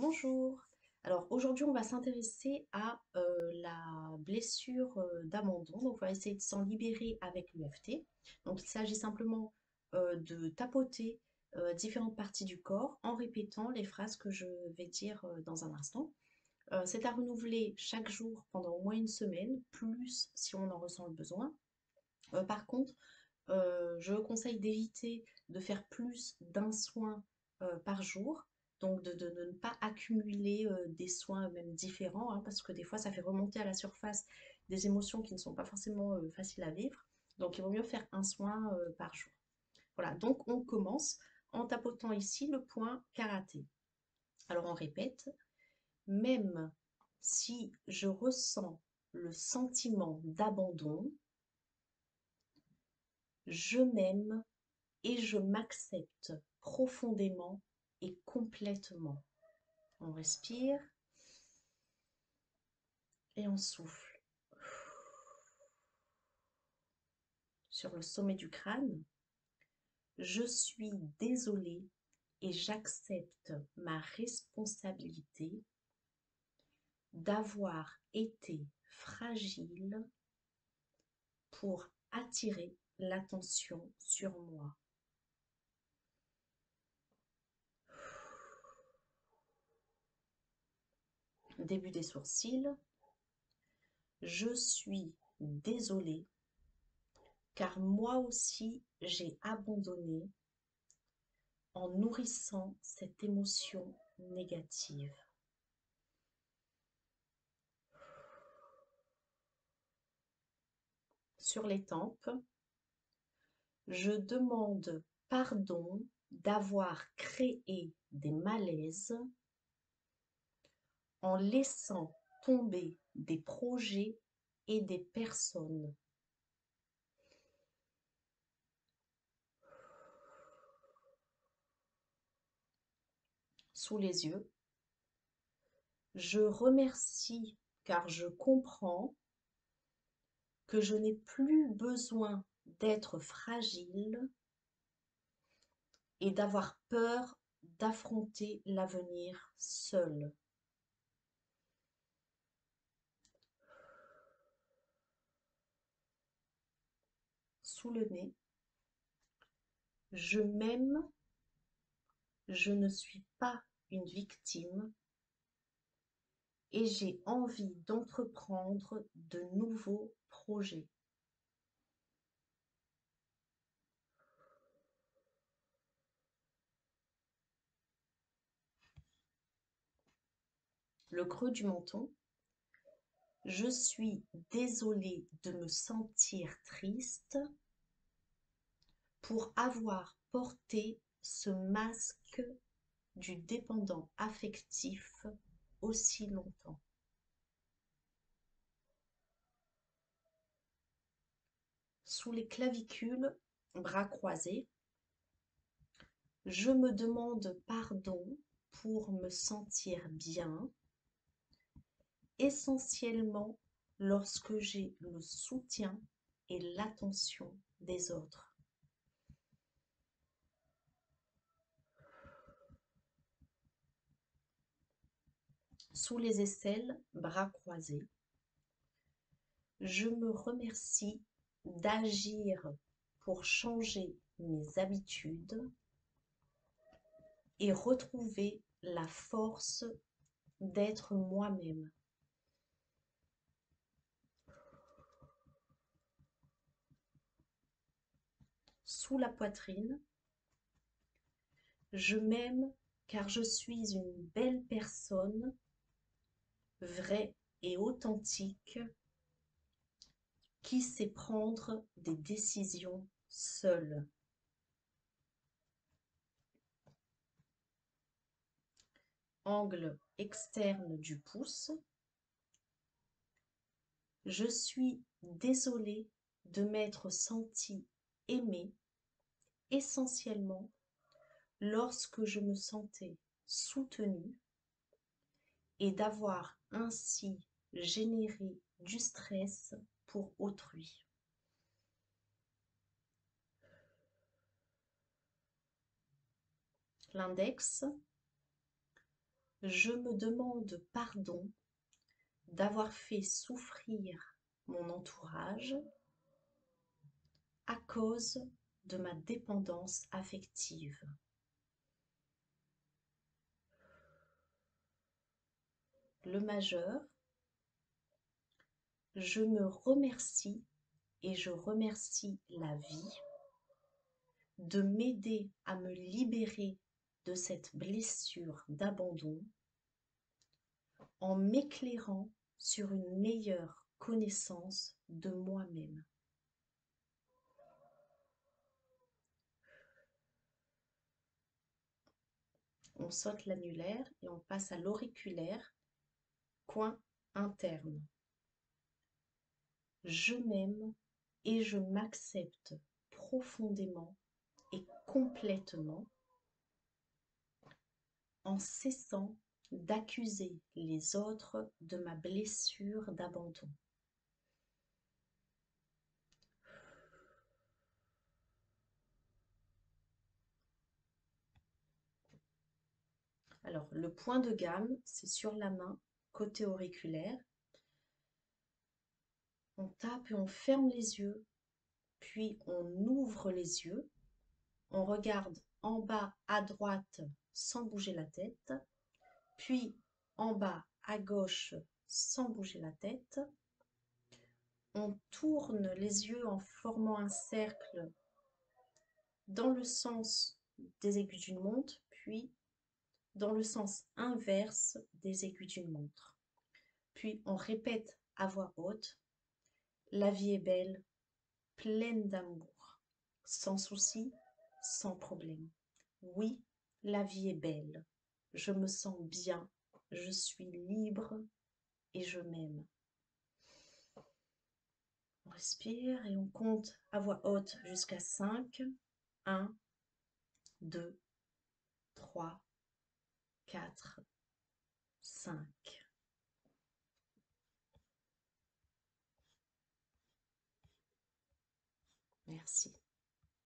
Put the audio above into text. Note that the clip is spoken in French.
Bonjour. Alors aujourd'hui, on va s'intéresser à la blessure d'abandon. Donc, on va essayer de s'en libérer avec l'EFT. Donc, il s'agit simplement de tapoter différentes parties du corps en répétant les phrases que je vais dire dans un instant. C'est à renouveler chaque jour pendant au moins une semaine, plus si on en ressent le besoin. Par contre, je conseille d'éviter de faire plus d'un soin par jour, donc de ne pas accumuler des soins même différents, hein, parce que des fois ça fait remonter à la surface des émotions qui ne sont pas forcément faciles à vivre. Donc il vaut mieux faire un soin par jour. Voilà, donc on commence en tapotant ici le point karaté. Alors on répète, même si je ressens le sentiment d'abandon, je m'aime et je m'accepte profondément et complètement. On respire et on souffle. Sur le sommet du crâne, je suis désolée et j'accepte ma responsabilité d'avoir été fragile pour attirer l'attention sur moi. Début des sourcils, je suis désolée car moi aussi j'ai abandonné en nourrissant cette émotion négative. Sur les tempes, je demande pardon d'avoir créé des malaises en laissant tomber des projets et des personnes. Sous les yeux, je remercie car je comprends que je n'ai plus besoin d'être fragile et d'avoir peur d'affronter l'avenir seul. Sous le nez, je m'aime, je ne suis pas une victime et j'ai envie d'entreprendre de nouveaux projets. Le creux du menton, je suis désolée de me sentir triste pour avoir porté ce masque du dépendant affectif aussi longtemps. Sous les clavicules, bras croisés, je me demande pardon pour me sentir bien, essentiellement lorsque j'ai le soutien et l'attention des autres. Sous les aisselles, bras croisés, je me remercie d'agir pour changer mes habitudes et retrouver la force d'être moi-même. Sous la poitrine, je m'aime car je suis une belle personne, vraie et authentique, qui sait prendre des décisions seule. Angle externe du pouce, je suis désolée de m'être sentie aimée essentiellement lorsque je me sentais soutenue et d'avoir ainsi généré du stress pour autrui. L'index, Je me demande pardon d'avoir fait souffrir mon entourage à cause de ma dépendance affective. Le majeur, je me remercie et je remercie la vie de m'aider à me libérer de cette blessure d'abandon en m'éclairant sur une meilleure connaissance de moi-même. On saute l'annulaire et on passe à l'auriculaire, coin interne. Je m'aime et je m'accepte profondément et complètement en cessant d'accuser les autres de ma blessure d'abandon. Alors, le point de gamme, c'est sur la main, côté auriculaire. On tape et on ferme les yeux, puis on ouvre les yeux. On regarde en bas à droite sans bouger la tête, puis en bas à gauche sans bouger la tête. On tourne les yeux en formant un cercle dans le sens des aiguilles d'une montre, puis dans le sens inverse des aiguilles d'une montre. Puis on répète à voix haute, la vie est belle, pleine d'amour, sans souci, sans problème. Oui, la vie est belle, je me sens bien, je suis libre et je m'aime. On respire et on compte à voix haute jusqu'à 5. 1, 2, 3, 4, 5. Merci.